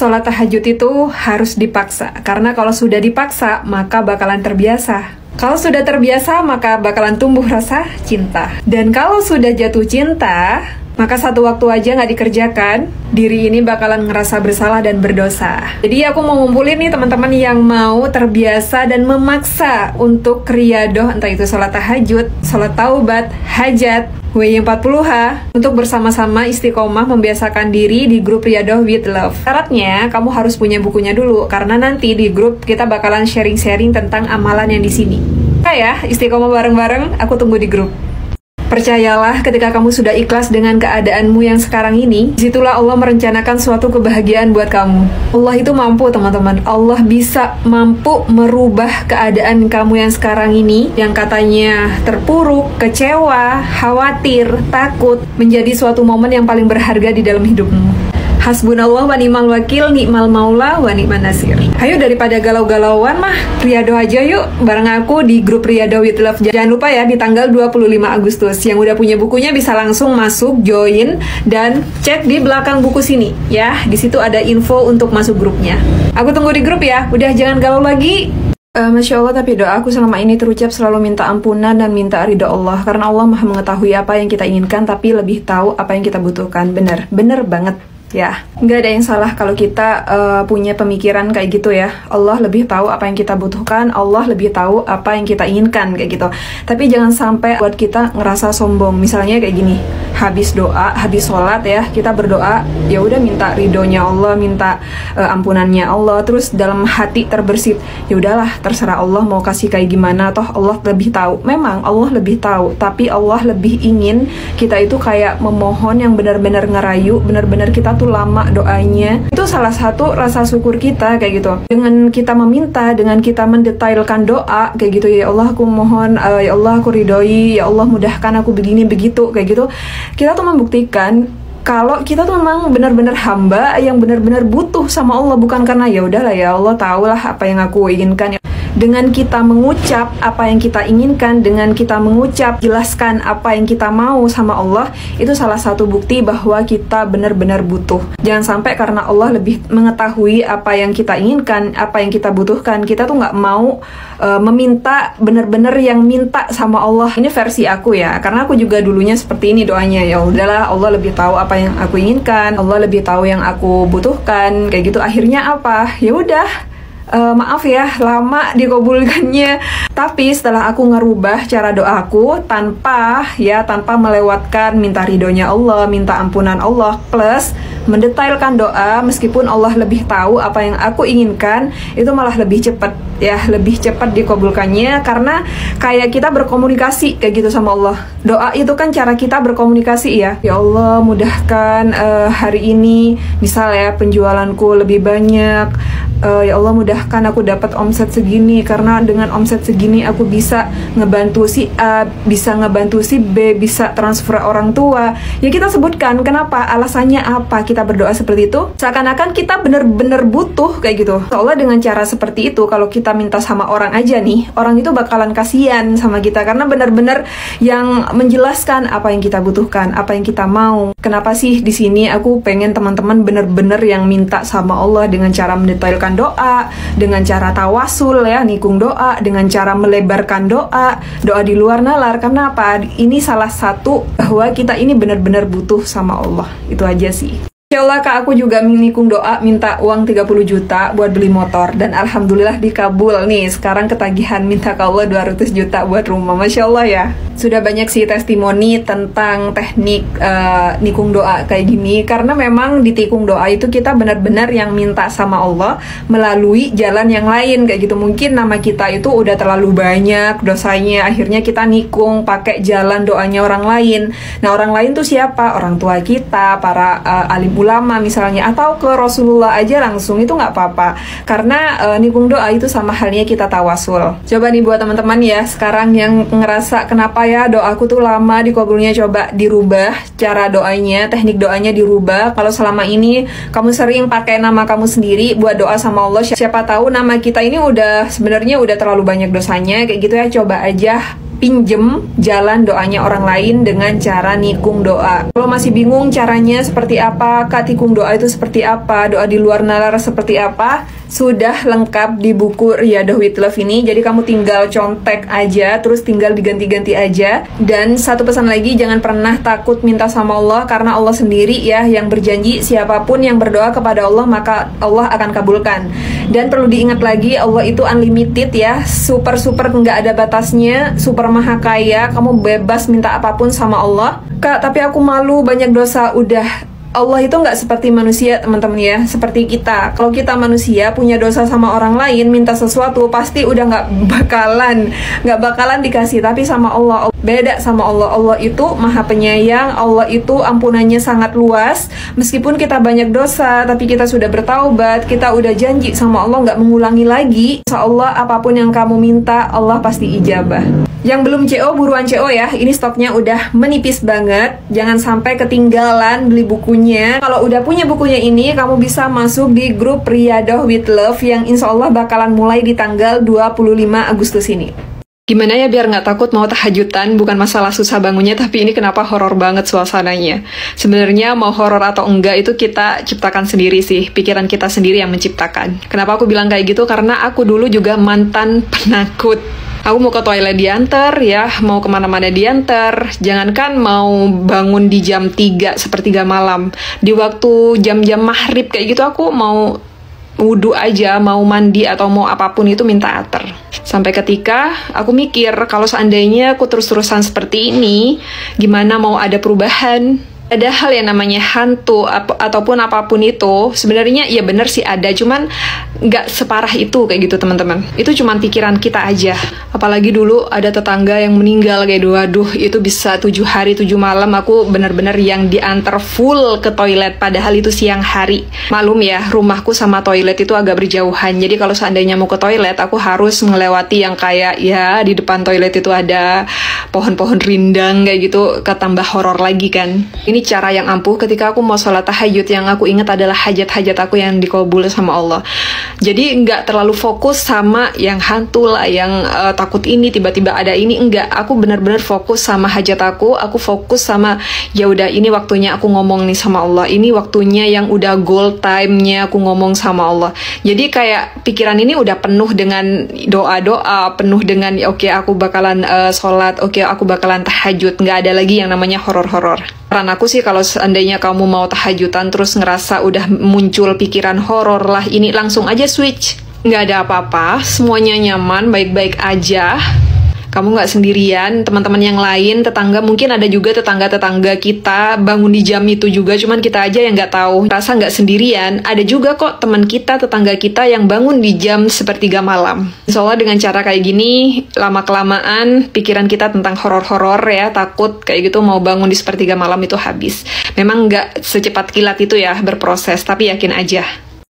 Sholat tahajud itu harus dipaksa, karena kalau sudah dipaksa, maka bakalan terbiasa. Kalau sudah terbiasa, maka bakalan tumbuh rasa cinta. Dan kalau sudah jatuh cinta, maka satu waktu aja nggak dikerjakan, diri ini bakalan ngerasa bersalah dan berdosa. Jadi aku mau ngumpulin nih teman-teman yang mau terbiasa dan memaksa untuk riyadoh, entah itu sholat tahajud, sholat taubat, hajat, WY40H, untuk bersama-sama istiqomah membiasakan diri di grup Riyadoh with Love. Syaratnya, kamu harus punya bukunya dulu, karena nanti di grup kita bakalan sharing-sharing tentang amalan yang di sini. Ya, istiqomah bareng-bareng, aku tunggu di grup. Percayalah, ketika kamu sudah ikhlas dengan keadaanmu yang sekarang ini, disitulah Allah merencanakan suatu kebahagiaan buat kamu. Allah itu mampu, teman-teman. Allah bisa mampu merubah keadaan kamu yang sekarang ini, yang katanya terpuruk, kecewa, khawatir, takut, menjadi suatu momen yang paling berharga di dalam hidupmu. Hasbunallah wa ni'mal wakil, ni'mal maula wa ni'man nasir. Ayo, daripada galau-galauan mah, riyadoh aja yuk bareng aku di grup Riyadoh with Love. Jangan lupa ya, di tanggal 25 Agustus. Yang udah punya bukunya bisa langsung masuk, join, dan cek di belakang buku sini ya. Di situ ada info untuk masuk grupnya. Aku tunggu di grup ya. Udah, jangan galau lagi. Masya Allah, tapi doa aku selama ini terucap selalu minta ampunan dan minta ridho Allah. Karena Allah maha mengetahui apa yang kita inginkan, tapi lebih tahu apa yang kita butuhkan. Bener banget. Ya, nggak ada yang salah kalau kita punya pemikiran kayak gitu ya. Allah lebih tahu apa yang kita butuhkan, Allah lebih tahu apa yang kita inginkan kayak gitu. Tapi jangan sampai buat kita ngerasa sombong. Misalnya kayak gini, habis doa, habis sholat ya, kita berdoa, ya udah minta ridhonya Allah, minta ampunannya Allah. Terus dalam hati terbersit, ya udahlah terserah Allah mau kasih kayak gimana, toh Allah lebih tahu. Memang Allah lebih tahu, tapi Allah lebih ingin kita itu kayak memohon yang benar-benar ngerayu, benar-benar kita lama doanya. Itu salah satu rasa syukur kita kayak gitu. Dengan kita meminta, dengan kita mendetailkan doa kayak gitu, ya Allah aku mohon, ya Allah aku ridhoi, ya Allah mudahkan aku begini begitu kayak gitu. Kita tuh membuktikan kalau kita tuh memang benar-benar hamba yang benar-benar butuh sama Allah, bukan karena ya udahlah ya Allah tahulah apa yang aku inginkan. Dengan kita mengucap apa yang kita inginkan, dengan kita mengucap jelaskan apa yang kita mau sama Allah, itu salah satu bukti bahwa kita benar-benar butuh. Jangan sampai karena Allah lebih mengetahui apa yang kita inginkan, apa yang kita butuhkan, kita tuh nggak mau meminta benar-benar yang minta sama Allah. Ini versi aku ya, karena aku juga dulunya seperti ini doanya. Ya udahlah, Allah lebih tahu apa yang aku inginkan, Allah lebih tahu yang aku butuhkan kayak gitu. Akhirnya apa? Ya udah, maaf ya, lama dikabulkannya. Tapi setelah aku ngerubah cara doaku tanpa melewatkan minta ridhonya Allah, minta ampunan Allah, plus mendetailkan doa, meskipun Allah lebih tahu apa yang aku inginkan, itu malah lebih cepat ya, lebih cepat dikabulkannya. Karena kayak kita berkomunikasi kayak gitu sama Allah. Doa itu kan cara kita berkomunikasi ya. Ya Allah mudahkan hari ini, misal ya penjualanku lebih banyak, ya Allah mudahkan aku dapat omset segini, karena dengan omset segini aku bisa ngebantu si A, bisa ngebantu si B, bisa transfer orang tua. Ya kita sebutkan kenapa, alasannya apa kita berdoa seperti itu. Seakan-akan kita bener-bener butuh kayak gitu. Soalnya dengan cara seperti itu, kalau kita minta sama orang aja nih, orang itu bakalan kasihan sama kita, karena bener-bener yang menjelaskan apa yang kita butuhkan, apa yang kita mau. Kenapa sih di sini aku pengen teman-teman bener-bener yang minta sama Allah dengan cara mendetailkan doa, dengan cara tawasul ya, nikung doa, dengan cara melebarkan doa di luar nalar. Karena apa? Ini salah satu bahwa kita ini benar-benar butuh sama Allah. Itu aja sih. Insya Allah Kak, aku juga menikung doa minta uang 30 juta buat beli motor, dan alhamdulillah dikabul nih. Sekarang ketagihan minta ke Allah 200 juta buat rumah. Masya Allah ya. Sudah banyak sih testimoni tentang teknik nikung doa kayak gini, karena memang di tikung doa itu kita benar-benar yang minta sama Allah melalui jalan yang lain kayak gitu. Mungkin nama kita itu udah terlalu banyak dosanya, akhirnya kita nikung pakai jalan doanya orang lain. Nah, orang lain tuh siapa? Orang tua kita, para alim ulama misalnya, atau ke Rasulullah aja langsung, itu nggak apa-apa. Karena nikung doa itu sama halnya kita tawasul. Coba nih buat teman-teman ya, sekarang yang ngerasa kenapa ya doaku tuh lama dikabulnya, coba dirubah cara doanya, teknik doanya dirubah. Kalau selama ini kamu sering pakai nama kamu sendiri buat doa sama Allah, siapa tahu nama kita ini udah sebenarnya udah terlalu banyak dosanya kayak gitu ya. Coba aja pinjem jalan doanya orang lain dengan cara nikung doa. Kalau masih bingung caranya seperti apa, Kak, tikung doa itu seperti apa, doa di luar nalar seperti apa, sudah lengkap di buku Riyadhah with Love ini. Jadi kamu tinggal contek aja, terus tinggal diganti-ganti aja. Dan satu pesan lagi, jangan pernah takut minta sama Allah, karena Allah sendiri ya yang berjanji siapapun yang berdoa kepada Allah maka Allah akan kabulkan. Dan perlu diingat lagi, Allah itu unlimited ya, super nggak ada batasnya, super maha kaya. Kamu bebas minta apapun sama Allah. Kak, tapi aku malu, banyak dosa. Udah, Allah itu nggak seperti manusia, teman-teman ya, seperti kita. Kalau kita manusia punya dosa sama orang lain, minta sesuatu pasti udah nggak bakalan dikasih. Tapi sama Allah beda, sama Allah. Allah itu maha penyayang, Allah itu ampunannya sangat luas. Meskipun kita banyak dosa, tapi kita sudah bertaubat, kita udah janji sama Allah nggak mengulangi lagi. Insya Allah apapun yang kamu minta, Allah pasti ijabah. Yang belum CO, buruan CO ya. Ini stoknya udah menipis banget. Jangan sampai ketinggalan beli bukunya. Kalau udah punya bukunya ini, kamu bisa masuk di grup Riyadhah with Love yang insya Allah bakalan mulai di tanggal 25 Agustus ini. Gimana ya biar nggak takut mau tahajudan? Bukan masalah susah bangunnya, tapi ini kenapa horor banget suasananya. Sebenarnya mau horor atau enggak itu kita ciptakan sendiri sih. Pikiran kita sendiri yang menciptakan. Kenapa aku bilang kayak gitu? Karena aku dulu juga mantan penakut. Aku mau ke toilet diantar ya, mau kemana-mana diantar. Jangankan mau bangun di jam 3, sepertiga malam. Di waktu jam-jam maghrib kayak gitu aku mau wudhu aja, mau mandi atau mau apapun itu minta ater. Sampai ketika aku mikir, kalau seandainya aku terus-terusan seperti ini, gimana mau ada perubahan? Ada hal yang namanya hantu ataupun apapun itu, sebenarnya ya bener sih ada, cuman nggak separah itu kayak gitu teman-teman. Itu cuman pikiran kita aja. Apalagi dulu ada tetangga yang meninggal kayak waduh, itu bisa 7 hari 7 malam aku bener-bener yang diantar full ke toilet, padahal itu siang hari. Malum ya, rumahku sama toilet itu agak berjauhan, jadi kalau seandainya mau ke toilet aku harus melewati yang kayak ya di depan toilet itu ada pohon-pohon rindang kayak gitu, ketambah horor lagi kan. Ini cara yang ampuh ketika aku mau sholat tahajud. Yang aku ingat adalah hajat-hajat aku yang dikabul sama Allah. Jadi nggak terlalu fokus sama yang hantu lah, yang takut ini tiba-tiba ada ini, enggak. Aku benar-benar fokus sama hajat aku fokus sama ya udah ini waktunya aku ngomong nih sama Allah. Ini waktunya yang udah goal time-nya aku ngomong sama Allah. Jadi kayak pikiran ini udah penuh dengan doa-doa, penuh dengan oke, aku bakalan sholat, oke, aku bakalan tahajud. Nggak ada lagi yang namanya horor-horor. Saran aku sih kalau seandainya kamu mau tahajudan terus ngerasa udah muncul pikiran horor lah, ini langsung aja switch. Nggak ada apa-apa, semuanya nyaman, baik-baik aja. Kamu nggak sendirian, teman-teman yang lain, tetangga, mungkin ada juga tetangga-tetangga kita bangun di jam itu juga, cuman kita aja yang nggak tahu. Rasa nggak sendirian, ada juga kok teman kita, tetangga kita yang bangun di jam sepertiga malam. Soalnya dengan cara kayak gini, lama-kelamaan pikiran kita tentang horor-horor ya, takut kayak gitu mau bangun di sepertiga malam itu habis. Memang nggak secepat kilat itu ya berproses, tapi yakin aja.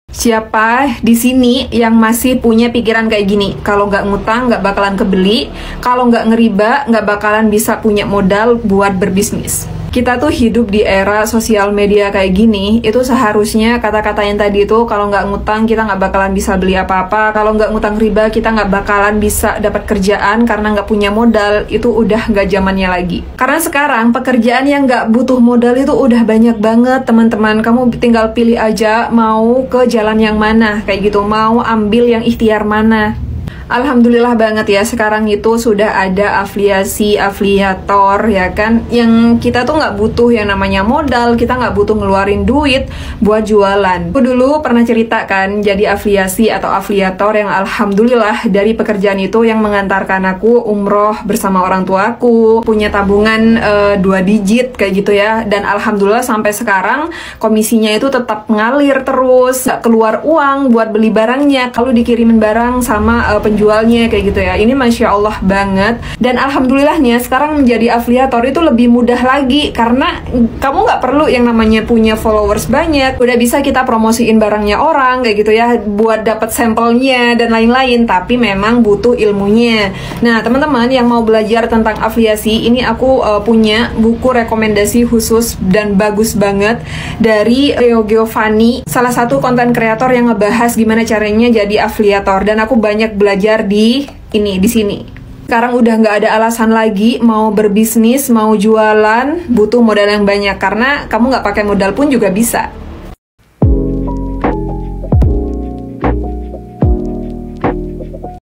Siapa di sini yang masih punya pikiran kayak gini? Kalau nggak ngutang, nggak bakalan kebeli. Kalau nggak ngeriba, nggak bakalan bisa punya modal buat berbisnis. Kita tuh hidup di era sosial media kayak gini, itu seharusnya kata-kata yang tadi itu, kalau nggak ngutang kita nggak bakalan bisa beli apa-apa, kalau nggak ngutang riba kita nggak bakalan bisa dapat kerjaan karena nggak punya modal, itu udah nggak zamannya lagi. Karena sekarang pekerjaan yang nggak butuh modal itu udah banyak banget teman-teman. Kamu tinggal pilih aja mau ke jalan yang mana, kayak gitu, mau ambil yang ikhtiar mana. Alhamdulillah banget ya, sekarang itu sudah ada afiliator ya kan, yang kita tuh nggak butuh yang namanya modal, kita nggak butuh ngeluarin duit buat jualan. Aku dulu pernah cerita kan, jadi afiliasi atau afiliator yang alhamdulillah dari pekerjaan itu yang mengantarkan aku umroh bersama orang tuaku, punya tabungan 2 digit kayak gitu ya, dan alhamdulillah sampai sekarang komisinya itu tetap ngalir terus, nggak keluar uang buat beli barangnya, kalau dikirimin barang sama penjualnya kayak gitu ya. Ini Masya Allah banget. Dan alhamdulillahnya sekarang menjadi afiliator itu lebih mudah lagi, karena kamu nggak perlu yang namanya punya followers banyak, udah bisa kita promosiin barangnya orang kayak gitu ya, buat dapat sampelnya dan lain-lain, tapi memang butuh ilmunya. Nah teman-teman yang mau belajar tentang afiliasi, ini aku punya buku rekomendasi khusus dan bagus banget dari Theo Giovanni, salah satu konten kreator yang ngebahas gimana caranya jadi afiliator, dan aku banyak belajar di sini. Sekarang udah nggak ada alasan lagi mau berbisnis, mau jualan, butuh modal yang banyak. Karena kamu nggak pakai modal pun juga bisa.